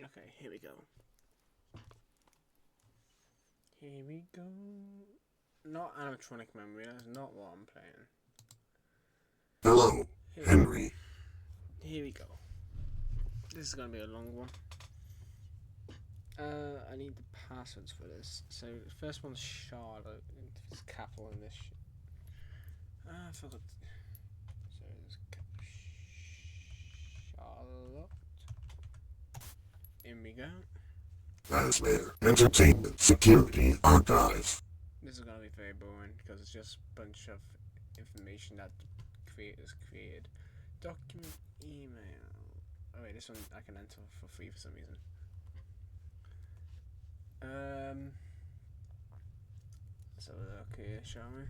Okay, here we go. Here we go. Not animatronic memory, that's not what I'm playing. Hello, Here, Henry. here we go. This is gonna be a long one. I need the passwords for this. So, the first one's Charlotte. It's capital in this shit. I forgot. So, there's Charlotte. In we go. Fazbear Entertainment Security Archive. This is gonna be very boring because it's just a bunch of information that the creators created. Document email. Oh wait, this one I can enter for free for some reason. Let's have a look here, shall we?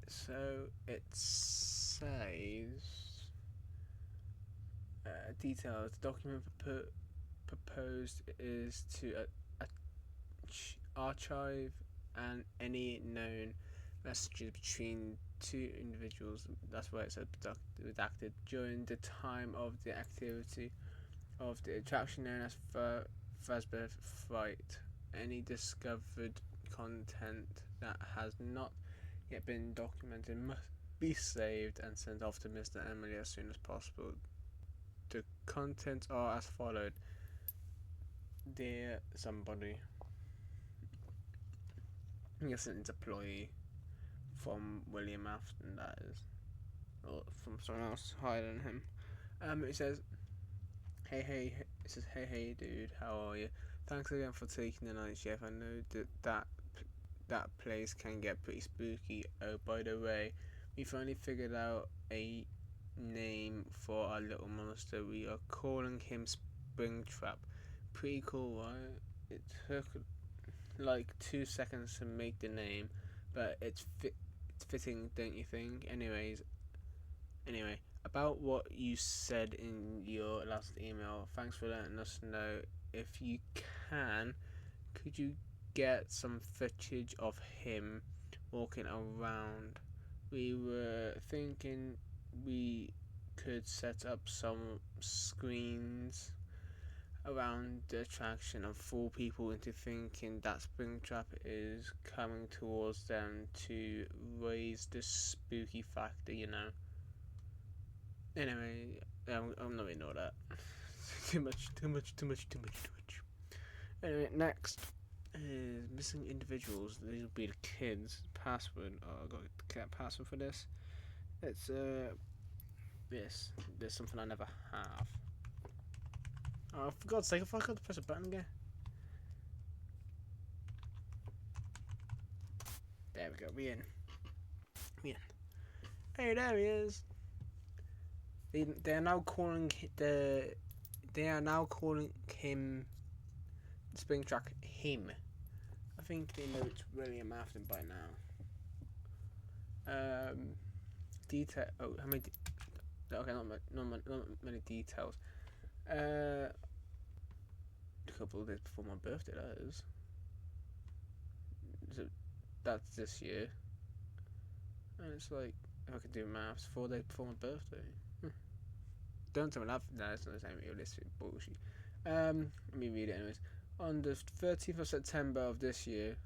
So it says details. The document proposed is to archive and any known messages between two individuals. That's why it says redacted during the time of the activity of the attraction known as fazbear flight. Any discovered content that has not yet been documented must be saved and sent off to Mr. Emily as soon as possible. The contents are as followed. Dear somebody, I guess it's employee from William Afton, that is, or from someone else higher than him. It says, hey, it says, hey, dude, how are you? Thanks again for taking the night shift. I know that place can get pretty spooky. Oh, by the way, we finally figured out a name for our little monster. We are calling him Springtrap. Pretty cool, right? It took like 2 seconds to make the name, but it's fitting, don't you think? Anyway, about what you said in your last email, thanks for letting us know. If you can, could you get some footage of him walking around? We were thinking we could set up some screens around the attraction and fool people into thinking that Springtrap is coming towards them to raise the spooky factor, you know. Anyway, I'm not ignore that. too much. Anyway, next is missing individuals. These will be the kids. Password. Oh, I got to get a password for this. It's this. There's something I never have. Oh, for God's sake! I forgot to press a button again. There we go. We in. Hey, there he is. They are now calling him Springtrap him. I think they know it's William Afton by now. Detail. Oh, how many? Okay, not many details. A couple of days before my birthday, that is. So that's this year. And it's like, if I could do maths, 4 days before my birthday. Don't tell me that. No, it's not the same realistic bullshit. Let me read it anyways. On the 13th of September of this year,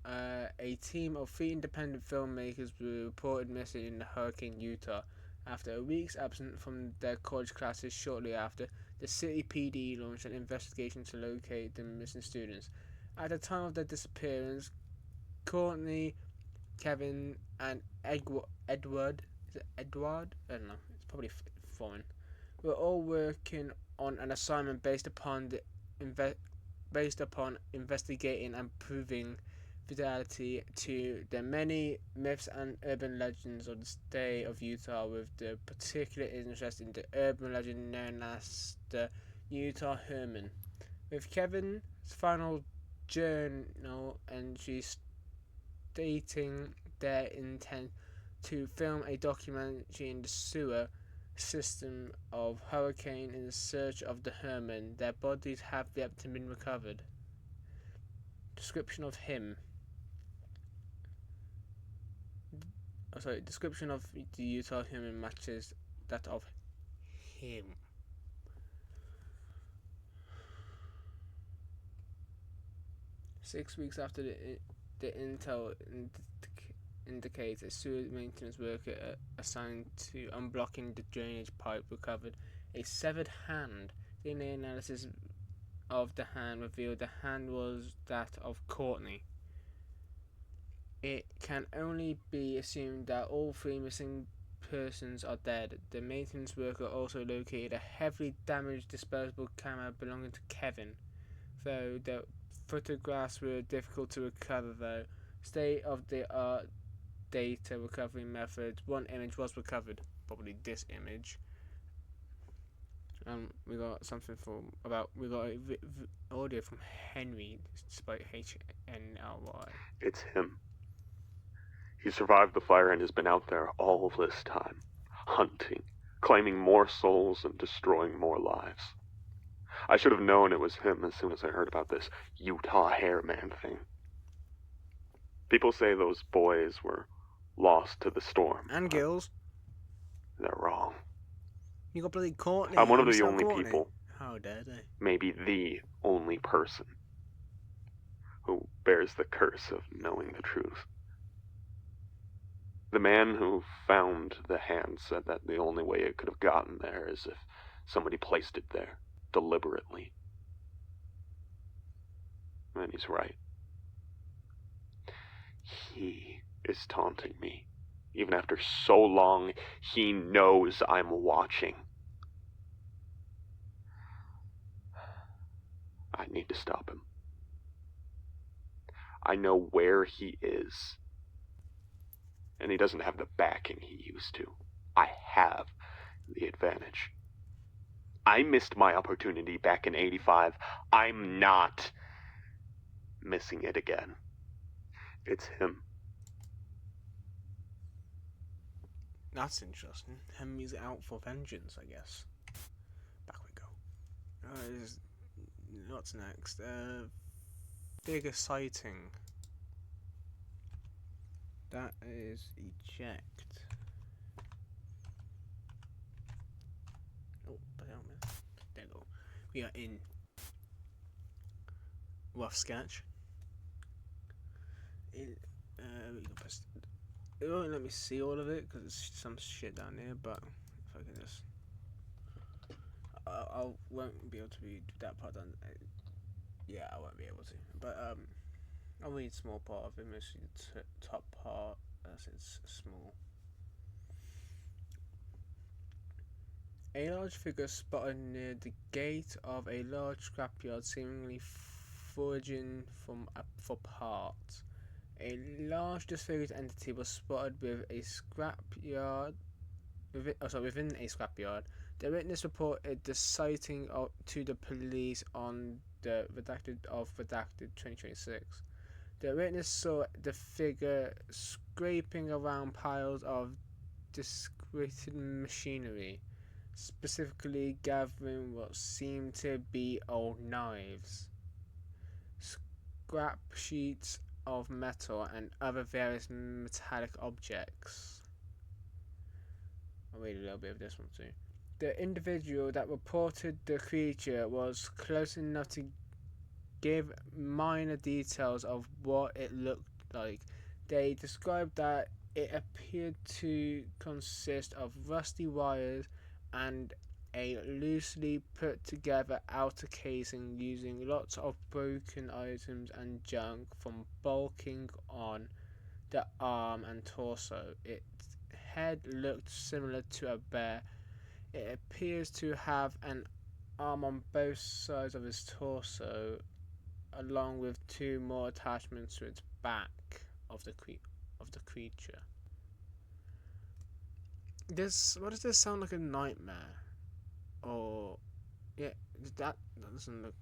a team of 3 independent filmmakers were reported missing in Hurricane, Utah. After a week's absence from their college classes shortly after, the city PD launched an investigation to locate the missing students. At the time of their disappearance, Courtney, Kevin, and Edward, is it Edward? I don't know, it's probably foreign. We're all working on an assignment based upon investigating and proving fidelity to the many myths and urban legends of the state of Utah, with the particular interest in the urban legend known as the Utah Herman. With Kevin's final journal entries stating their intent to film a documentary in the sewer system of Hurricane in search of the Herman. Their bodies have yet to be recovered. Description of him. Description of the Utah Herman matches that of him. 6 weeks after the intel indicates a sewer maintenance worker assigned to unblocking the drainage pipe recovered a severed hand. DNA analysis of the hand revealed the hand was that of Courtney. It can only be assumed that all three missing persons are dead. The maintenance worker also located a heavily damaged disposable camera belonging to Kevin, though the photographs were difficult to recover. Though state-of-the-art data recovery methods, one image was recovered, probably this image. We got something we got audio from Henry, despite HNRY. It's him. He survived the fire and has been out there all this time, hunting, claiming more souls and destroying more lives. I should have known it was him as soon as I heard about this Utah Hairman thing. People say those boys were lost to the storm. And Gills. They're wrong. You got bloody Courtney. I'm one of the only people, how dare they? maybe the only person, who bears the curse of knowing the truth. The man who found the hand said that the only way it could have gotten there is if somebody placed it there, deliberately. And he's right. He is taunting me. Even after so long, he knows I'm watching. I need to stop him. I know where he is. And he doesn't have the backing he used to. I have the advantage. I missed my opportunity back in '85. I'm not missing it again. It's him. That's interesting. Henry's out for vengeance, I guess. Back we go. What's next? Figure sighting. That is eject. Oh, but I don't miss. There we go. We are in rough sketch. We can press. It won't let me see all of it because there's some shit down there. But if I can just, I won't be able to read that part done. Yeah, I won't be able to. But I'll read a small part of it, mostly the top part, as it's small. A large figure spotted near the gate of a large scrapyard, seemingly foraging for parts. A large disfigured entity was spotted within a scrapyard. The witness reported the sighting to the police on the redacted 2026. The witness saw the figure scraping around piles of discrete machinery, specifically gathering what seemed to be old knives, scrap sheets of metal, and other various metallic objects. I'll read a little bit of this one too. The individual that reported the creature was close enough to give minor details of what it looked like. They described that it appeared to consist of rusty wires and a loosely put together outer casing, using lots of broken items and junk from bulking on the arm and torso. Its head looked similar to a bear. It appears to have an arm on both sides of its torso, along with two more attachments to its back of the creature. What does this sound like? A nightmare? Or yeah, that doesn't look.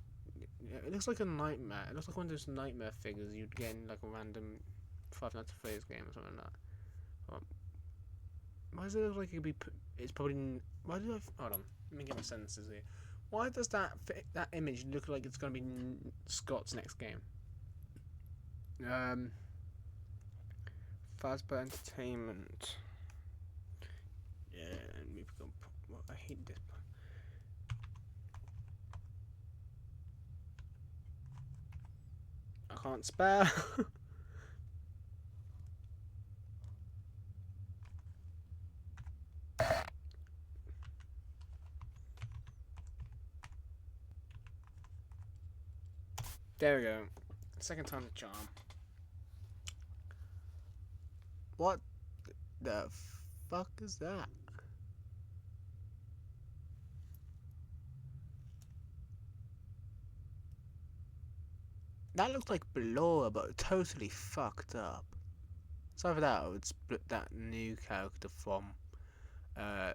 Yeah, it looks like a nightmare. It looks like one of those nightmare figures you'd get in like a random Five Nights at Freddy's game or something like that. Why does it look like it could be? It's probably. Why do I? Hold on. Let me get my sentences here. Why does that image look like it's gonna be Scott's next game? Fazbear Entertainment. Yeah, and we've got. Well, I hate this. I can't spell. There we go. Second time's a charm. What the fuck is that? That looks like Blora, but totally fucked up. So for that, I would split that new character from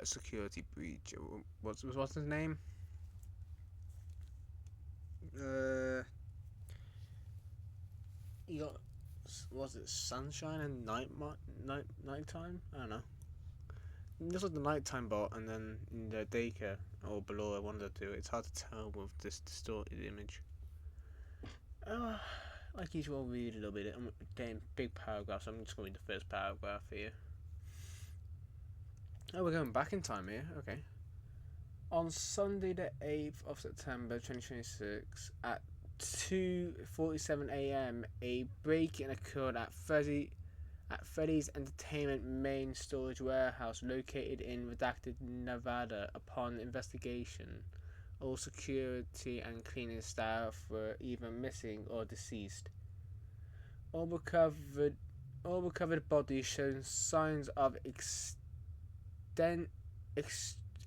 Security Breach. What's his name? You got, was it Sunshine and Nighttime? I don't know. This was the nighttime bot, and then in the Daycare or below, one of the two. It's hard to tell with this distorted image. Like usual, I'll read a little bit. I'm getting big paragraphs. I'm just going to read the first paragraph here. Oh, we're going back in time here. Okay. On Sunday, the 8th of September 2026, at 2:47 a.m., a break-in occurred at Freddy's Entertainment main storage warehouse located in redacted Nevada. Upon investigation, all security and cleaning staff were either missing or deceased. All recovered bodies showed signs of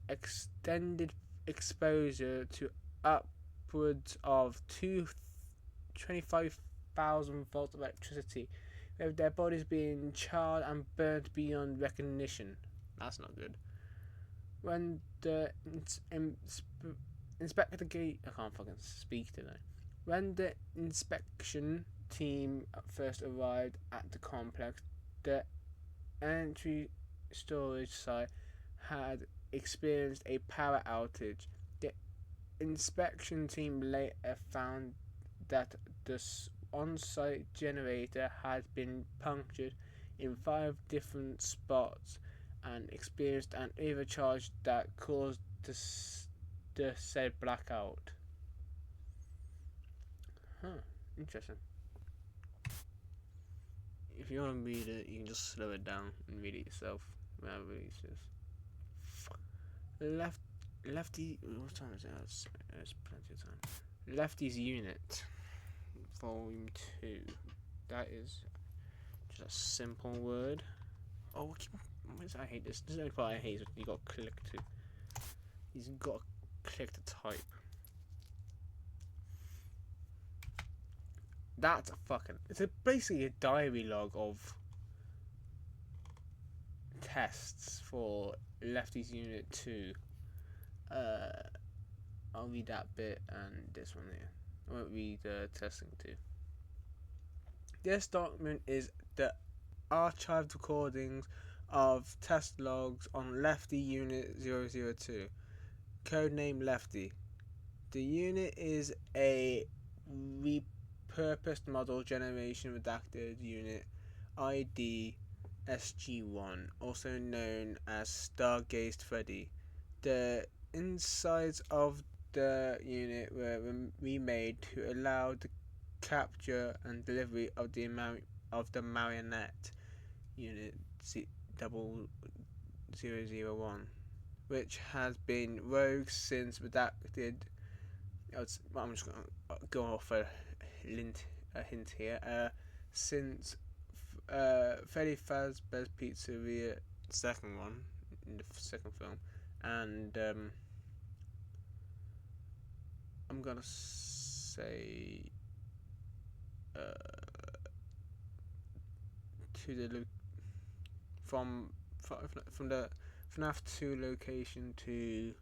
extended exposure to upwards of 25,000 volts of electricity, with their bodies being charred and burnt beyond recognition. That's not good. When the I can't fucking speak today. When the inspection team first arrived at the complex, the entry storage site had experienced a power outage. The inspection team later found that the on-site generator had been punctured in 5 different spots and experienced an overcharge that caused the said blackout. Interesting. If you want to read it, you can just slow it down and read it yourself. Whatever it says. Lefty. What time is it? There's plenty of time. Lefty's Unit, Volume 2. That is just a simple word. Oh, I hate this. This is the only part I hate. Is you got to click to. You've got to click to type. That's a fucking. It's basically a diary log of tests for Lefty's Unit 2. I'll read that bit and this one here. I won't read testing 2. This document is the archived recordings of test logs on Lefty Unit 002, codename Lefty. The unit is a repurposed model generation redacted unit ID SG1, also known as Stargazed Freddy. The insides of the unit were remade to allow the capture and delivery of the marionette unit 0001, which has been rogue since redacted. I'm just going to go off a hint here. Since Freddy Fazbear's Pizzeria, second one in the second film, and I'm gonna say to the from the FNAF 2 location to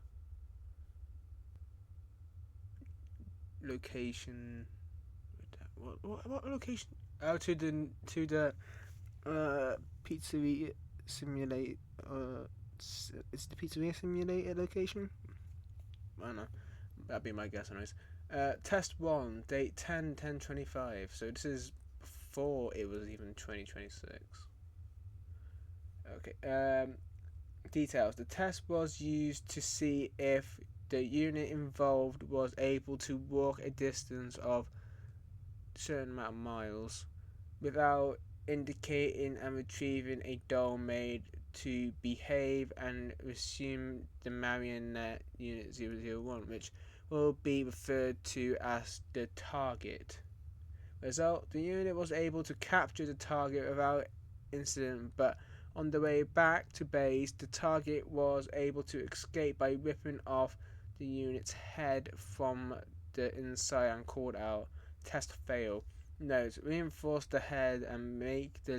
location. What location? Oh, to the pizzeria simulator. It's the pizzeria simulator location. I don't know. That'd be my guess, anyways. Test 1, date 10/10/25. So this is before it was even 2026. Okay. Details. The test was used to see if the unit involved was able to walk a distance of certain amount of miles without indicating and retrieving a doll made to behave and resume the marionette Unit 001, which will be referred to as the target. Result: the unit was able to capture the target without incident, but on the way back to base, the target was able to escape by ripping off the unit's head from the inside and called out. Test fail. Note: reinforce the head and make the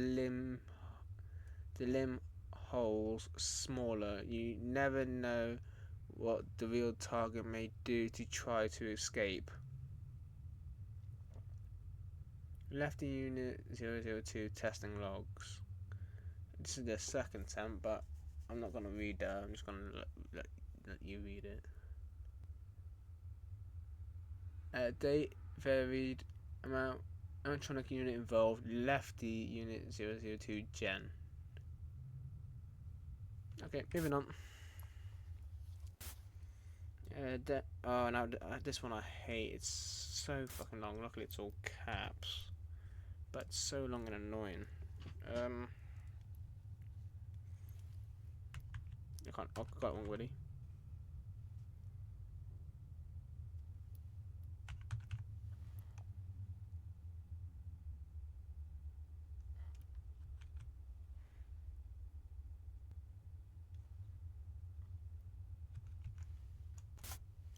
limb holes smaller. You never know what the real target may do to try to escape. Left the Unit 002 testing logs. This is their second attempt, but I'm not going to read that. I'm just going to let you read it. Date varied amount electronic unit involved. Left the Unit 002 gen. Okay, moving on. Now this one I hate. It's so fucking long. Luckily it's all caps, but it's so long and annoying. I've got one ready.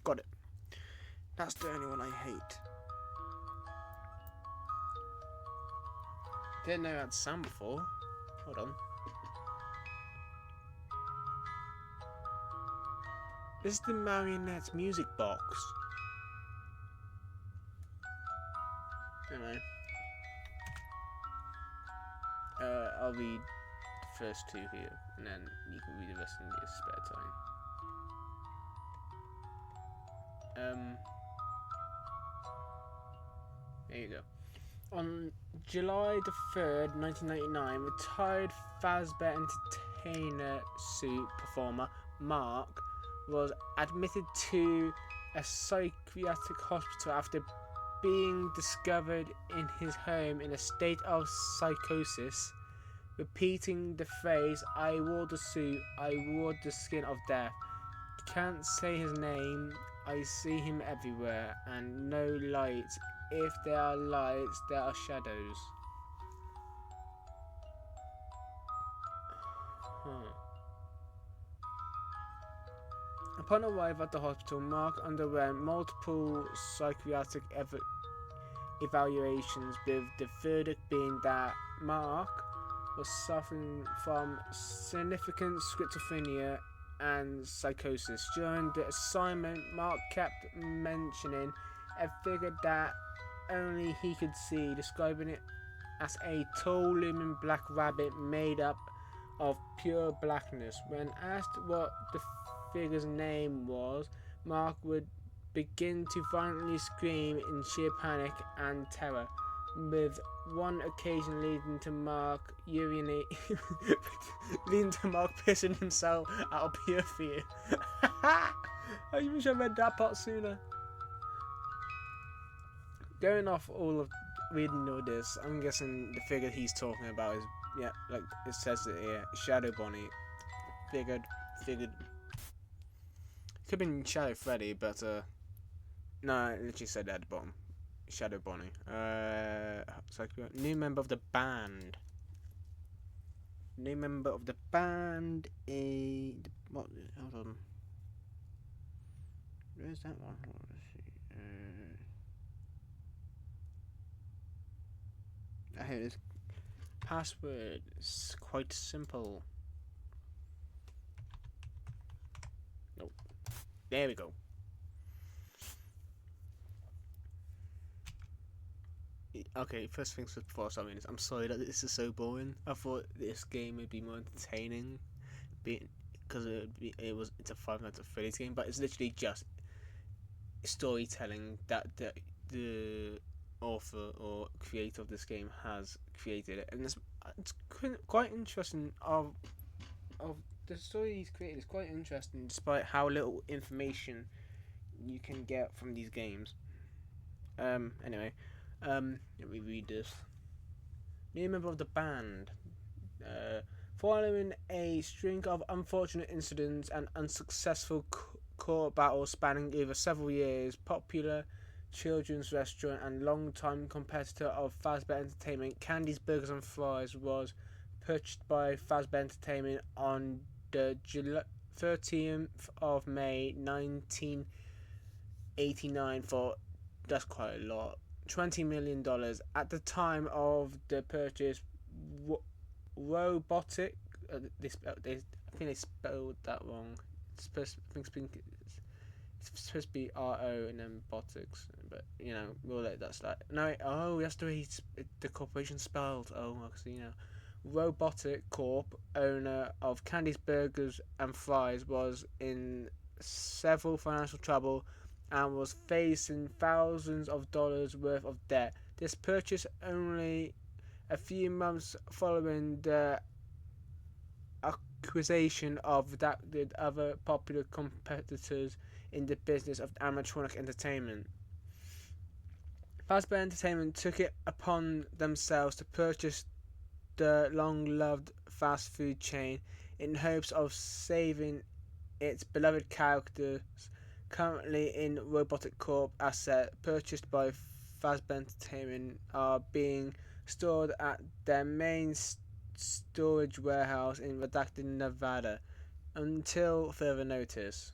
Got it. That's the only one I hate. Didn't know I had sound before. Hold on. This is the Marionette's music box. Anyway. I'll read the first two here, and then you can read the rest in your spare time. There you go. On July the 3rd, 1999, retired fazbear entertainer suit performer Mark was admitted to a psychiatric hospital after being discovered in his home in a state of psychosis, repeating the phrase, "I wore the suit, I wore the skin of death. Can't say his name, I see him everywhere, and no lights. If there are lights, there are shadows." Upon arrival at the hospital, Mark underwent multiple psychiatric evaluations, with the verdict being that Mark was suffering from significant schizophrenia and psychosis. During the assignment, Mark kept mentioning a figure that only he could see, describing it as a tall, looming black rabbit made up of pure blackness. When asked what the figure's name was, Mark would begin to violently scream in sheer panic and terror, with one occasion leading to Mark pissing himself out of pure fear. I wish I read that part sooner. Going off all of reading all this, I'm guessing the figure he's talking about is, yeah, like it says it here, Shadow Bonnie. Figured. Could have been Shadow Freddy, but no, it literally said that at the bottom. Shadow Bonnie. New member of the band. What? Hold on. Where's that one? Let's see. Here it is. Password is quite simple. Nope. There we go. Okay, first things first before I start reading this, I'm sorry that this is so boring. I thought this game would be more entertaining, because it's a Five Nights at Freddy's game, but it's literally just storytelling that the author or creator of this game has created it, and it's quite interesting. Of the story he's created is quite interesting, despite how little information you can get from these games. Anyway. Let me read this. New member of the band. Following a string of unfortunate incidents and unsuccessful court battles spanning over several years, popular children's restaurant and long-time competitor of Fazbear Entertainment, Candy's Burgers and Fries, was purchased by Fazbear Entertainment on the 13th of May 1989 for, that's quite a lot, $20 million. At the time of the purchase, Robotic, I think they spelled that wrong. It's supposed to be RO and then Botics, but we'll let that slide. No, that's the way the corporation spelled. Oh, I see now. Robotic Corp, owner of Candy's Burgers and Fries, was in several financial trouble and was facing thousands of dollars worth of debt. This purchase only a few months following the acquisition of redacted other popular competitors in the business of animatronic entertainment. Fazbear Entertainment took it upon themselves to purchase the long-loved fast food chain in hopes of saving its beloved characters. Currently in Robotic Corp assets purchased by Fazbear Entertainment are being stored at their main storage warehouse in redacted Nevada until further notice.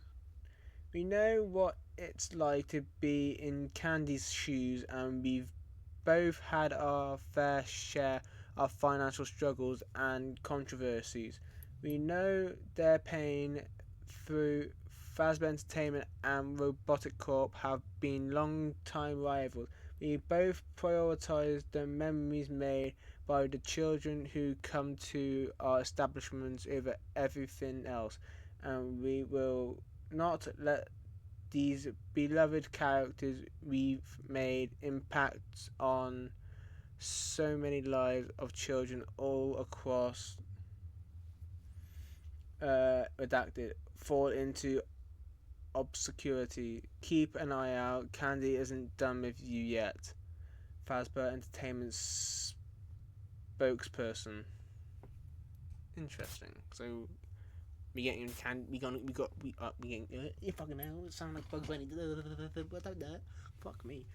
We know what it's like to be in Candy's shoes, and we've both had our fair share of financial struggles and controversies. We know their pain through Fazbear Entertainment and Robotic Corp have been long-time rivals. We both prioritise the memories made by the children who come to our establishments over everything else, and we will not let these beloved characters we've made impact on so many lives of children all across redacted fall into obscurity. Keep an eye out. Candy isn't done with you yet. Fazbear Entertainment spokesperson. Interesting. So we getting you fucking hell. It sound like Bugs Bunny. Fuck me.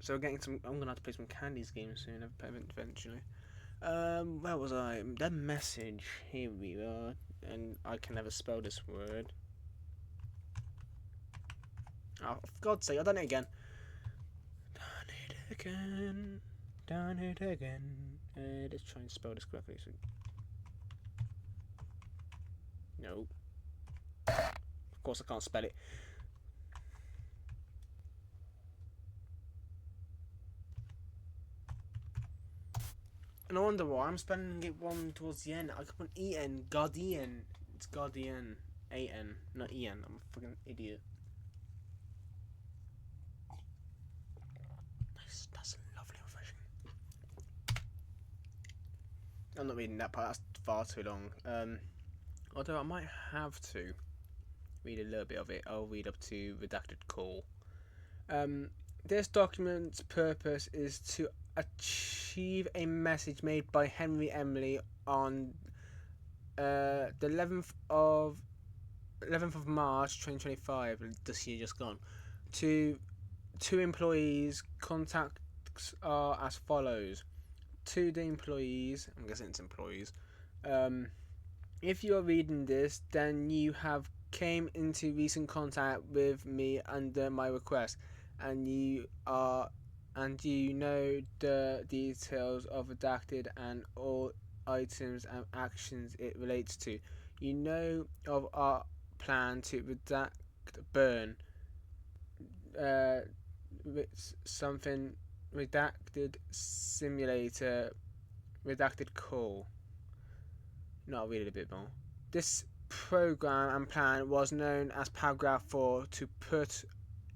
So we're getting some. I'm gonna have to play some Candy's games soon, eventually. Where was I? The message. Here we are. And I can never spell this word. Oh, for God's sake, I've done it again. Done it again. Let's try and spell this correctly. So... No. Of course I can't spell it. And I wonder why I'm spelling it one towards the end. I could put E-N, Guardian. It's Guardian. A-N, not E-N. I'm a fucking idiot. Nice, that's lovely and refreshing. I'm not reading that part, that's far too long. Although I might have to read a little bit of it. I'll read up to Redacted Call. This document's purpose is to achieve a message made by Henry Emily on the 11th of March 2025, this year just gone, to two employees. Contacts are as follows. To the employees, I'm guessing it's employees, if you are reading this, then you have came into recent contact with me under my request, and you know the details of redacted and all items and actions it relates to. You know of our plan to burn something redacted simulator, redacted call. No, I'll read it a bit more. This program and plan was known as Paragraph 4. To put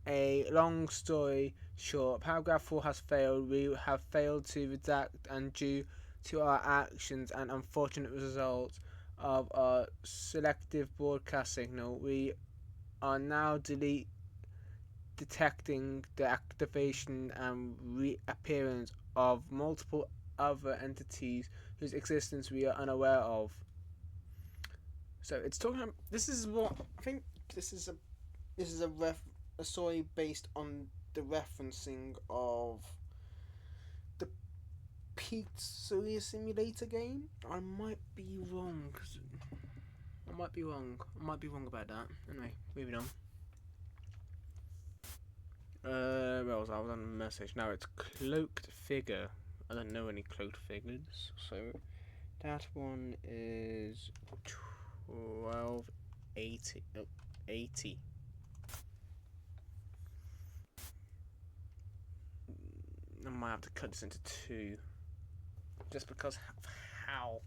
a long story short, Paragraph 4 has failed. We have failed to redact, and due to our actions and unfortunate results of our selective broadcast signal, we are now detecting the activation and reappearance of multiple other entities whose existence we are unaware of. So it's talking. This is what I think. This is a story based on the referencing of the Pizzeria Simulator game. I might be wrong. I might be wrong about that. Anyway, moving on. Where was I? I was on a message. Now it's cloaked figure. I don't know any cloaked figures, so that one is 1280. No, 80. I might have to cut this into two, just because of how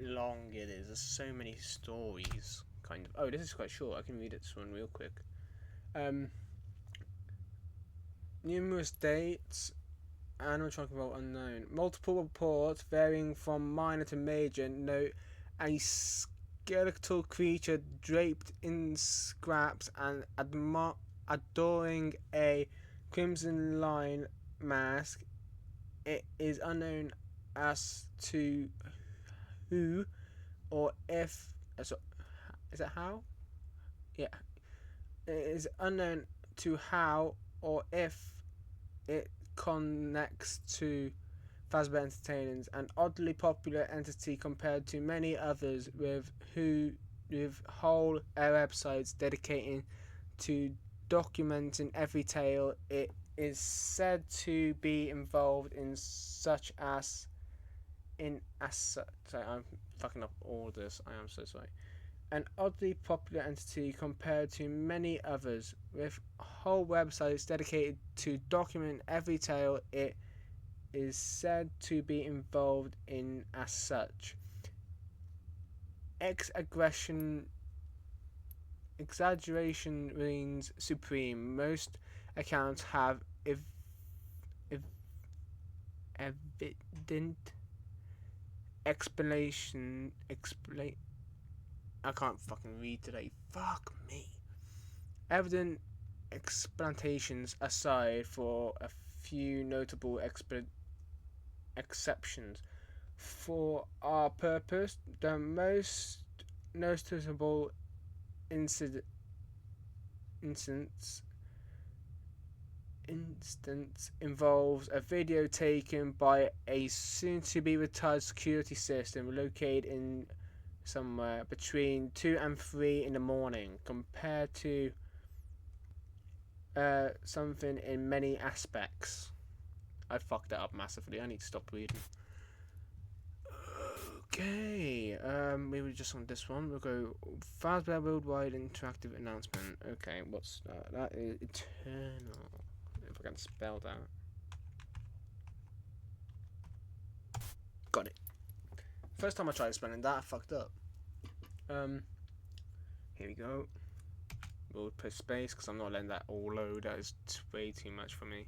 long it is. There's so many stories. Kind of. Oh, this is quite short. I can read this one real quick. Numerous dates, animatronic role unknown. Multiple reports varying from minor to major note a skeletal creature draped in scraps and adoring a crimson line mask. It is unknown as to who or if. Is it how? Yeah. It is unknown to how or if it connects to fazbear Entertainment, an oddly popular entity compared to many others with whole websites dedicating to documenting every tale. It is said to be involved in such as sorry, I'm fucking up all this. I am so sorry. An oddly popular entity compared to many others, with whole websites dedicated to document every tale. It is said to be involved in as such. Exaggeration reigns supreme. Most accounts have evident explain. I can't fucking read today. Fuck me. Evident explanations aside for a few notable exceptions. For our purpose, the most noticeable instance involves a video taken by a soon-to-be retired security system located in somewhere between 2 and 3 in the morning, compared to something in many aspects. I fucked that up massively. I need to stop reading. Okay, we were just on this one. We'll go fazbear Worldwide Interactive Announcement. Okay, what's that? That is Eternal. If I can spell that. Got it. First time I tried spelling that, I fucked up. Here we go. We'll put space because I'm not letting that all load. That is way too much for me.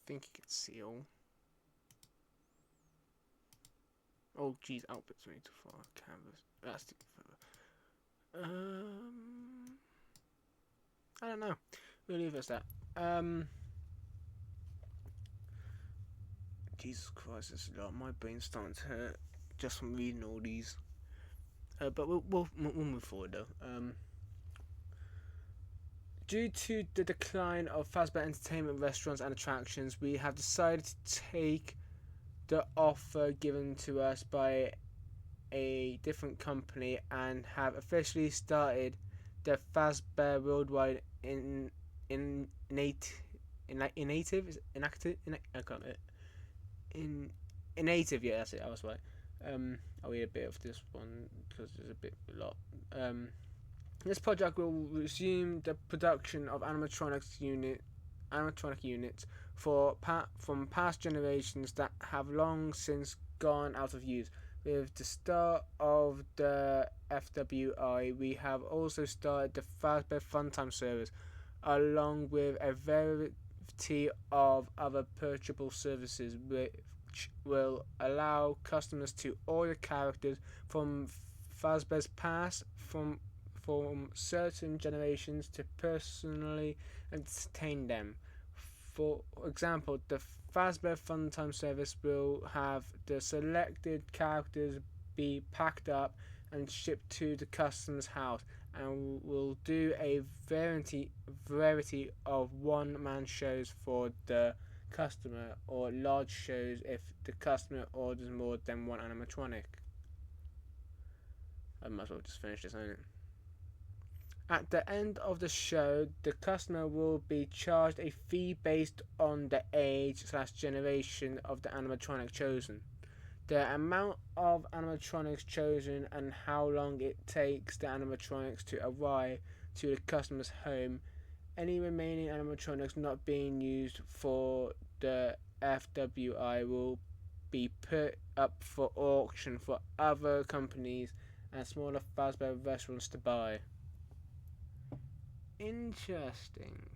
Think you can see all. Oh geez, output's way too far. Canvas. That's too far. I don't know. We'll leave it as that. Jesus Christ, this is a lot. My brain's starting to hurt just from reading all these. But we'll move forward though. Due to the decline of fazbear Entertainment restaurants and attractions, we have decided to take the offer given to us by a different company and have officially started the fazbear Worldwide inactive. Yeah, that's it. I was right. I'll read a bit of this one because there's a lot. This project will resume the production of animatronic units from past generations that have long since gone out of use. With the start of the FWI, we have also started the Fazbear Funtime service, along with a variety of other purchasable services, which will allow customers to order characters from fazbear's past from certain generations to personally entertain them. For example, the Fazbear Funtime service will have the selected characters be packed up and shipped to the customer's house, and will do a variety of one-man shows for the customer, or large shows if the customer orders more than one animatronic. I might as well just finish this, ain't it? At the end of the show, the customer will be charged a fee based on the age/generation of the animatronic chosen, the amount of animatronics chosen, and how long it takes the animatronics to arrive to the customer's home. Any remaining animatronics not being used for the FWI will be put up for auction for other companies and smaller Fazbear restaurants to buy. Interesting.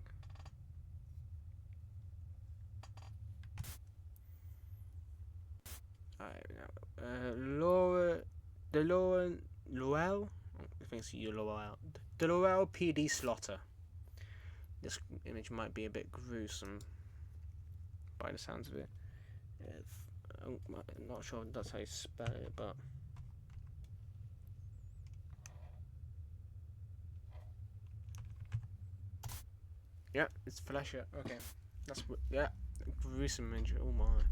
Alright, now, Laurel? I think it's Laurel. The Laurel PD Slaughter. This image might be a bit gruesome by the sounds of it. I'm not sure if that's how you spell it, but. Yeah, it's Fleischer. Okay, that's yeah, gruesome image. Oh my,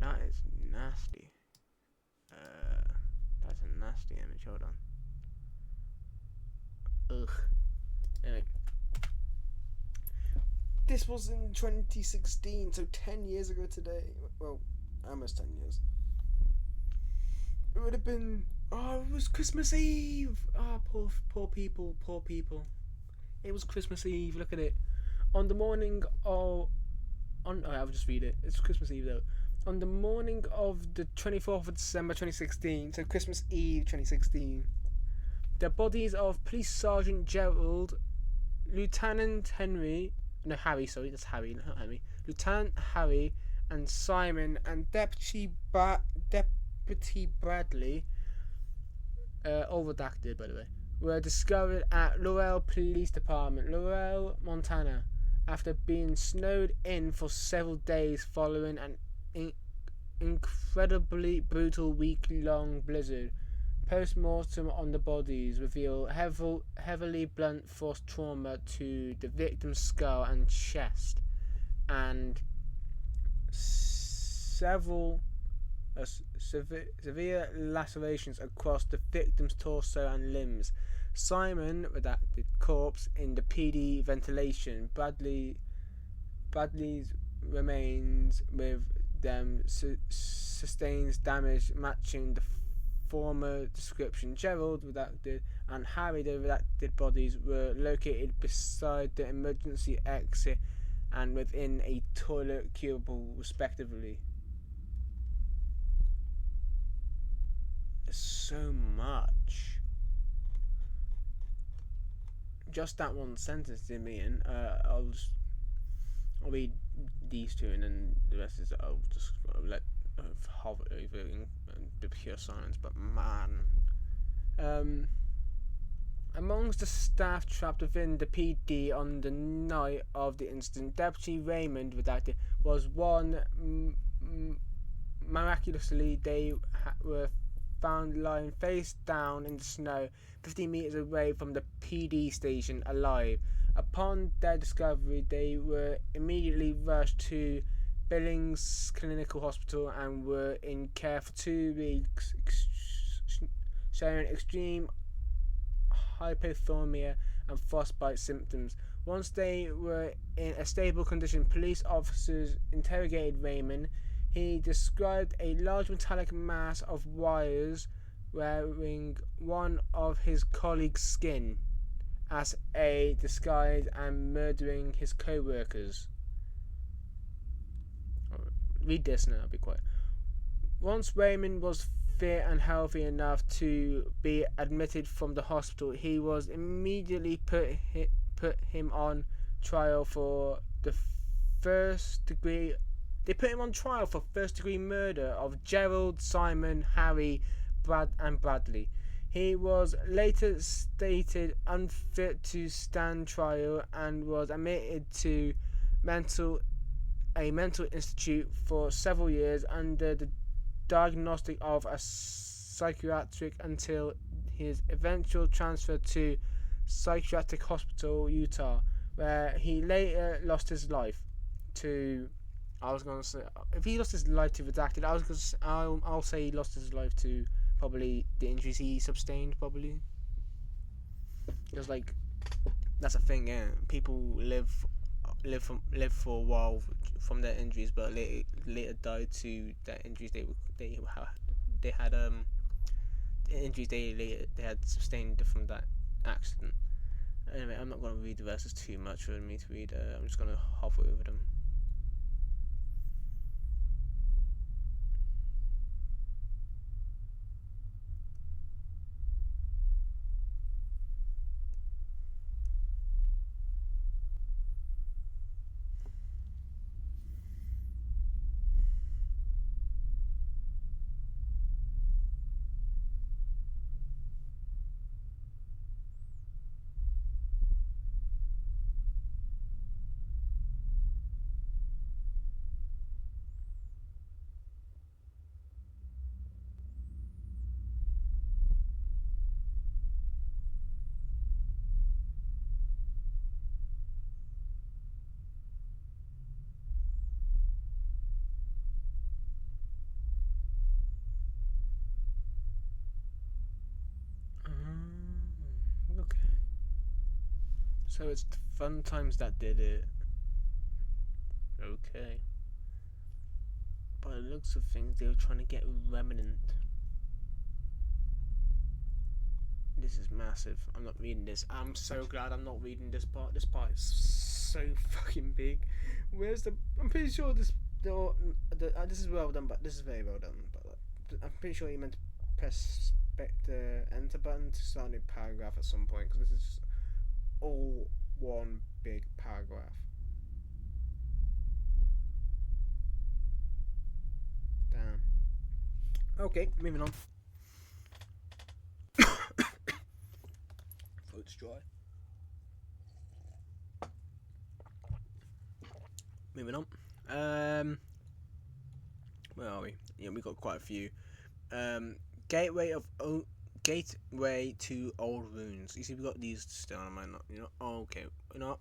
that is nasty. That's a nasty image. Hold on. Ugh. Anyway, this was in 2016, so 10 years ago today. Well, almost 10 years. It would have been. Oh, it was Christmas Eve. Oh, poor people. It was Christmas Eve. Look at it. On the morning of, I'll just read it. It's Christmas Eve though. On the morning of the 24th of December 2016, so Christmas Eve 2016, the bodies of Police Sergeant Gerald, Lieutenant Harry, not Henry, Lieutenant Harry, and Simon, and Deputy Bradley, all redacted by the way, were discovered at Laurel Police Department, Laurel, Montana, after being snowed in for several days following an incredibly brutal week-long blizzard. Post-mortem on the bodies reveal heavily blunt force trauma to the victim's skull and chest, and several severe lacerations across the victim's torso and limbs. Simon, redacted, corpse in the PD ventilation. Bradley's remains with them sustains damage matching the former description. Gerald, redacted, and Harry, the redacted bodies, were located beside the emergency exit and within a toilet cubicle, respectively. There's so much. Just that one sentence did me in. I'll read these two, and then the rest is I'll just let hover over in the pure silence. But man, amongst the staff trapped within the PD on the night of the incident, Deputy Raymond, redacted, was one. Miraculously, they were found lying face down in the snow 50 meters away from the PD station, alive. Upon their discovery, they were immediately rushed to Billings Clinical Hospital and were in care for 2 weeks, showing extreme hypothermia and frostbite symptoms. Once they were in a stable condition, police officers interrogated Raymond. He described a large metallic mass of wires wearing one of his colleagues' skin as a disguise and murdering his co-workers. Read this now, I'll be quiet. Once Raymond was fit and healthy enough to be admitted from the hospital, he was immediately put him on trial for the first degree. They put him on trial for first degree murder of Gerald, Simon, Harry, and Bradley. He was later stated unfit to stand trial and was admitted to a mental institute for several years under the diagnostic of a psychiatric until his eventual transfer to Psychiatric Hospital, Utah, where he later lost his life to. I was gonna say if he lost his life to redacted, I'll say he lost his life to probably the injuries he sustained. Probably because like that's a thing. Yeah, people live for a while from their injuries, but later died to their injuries. They had the injuries they had sustained from that accident. Anyway, I'm not going to read the verses too much for me to read. I'm just going to hover over them. Okay. So it's the fun times that did it. Okay. By the looks of things, they were trying to get Remnant. This is massive. I'm not reading this. I'm so glad I'm not reading this part. This part is so fucking big. Where's the? I'm pretty sure this. This is well done, but this is very well done. But I'm pretty sure you meant to press the enter button to start a new paragraph at some point, because this is all one big paragraph. Damn. Okay, moving on. Throat's dry. Moving on. Where are we? Yeah, we got quite a few. Gateway to Old Ruins. You see, we got these still. I might not. You know. Oh, okay. You know what?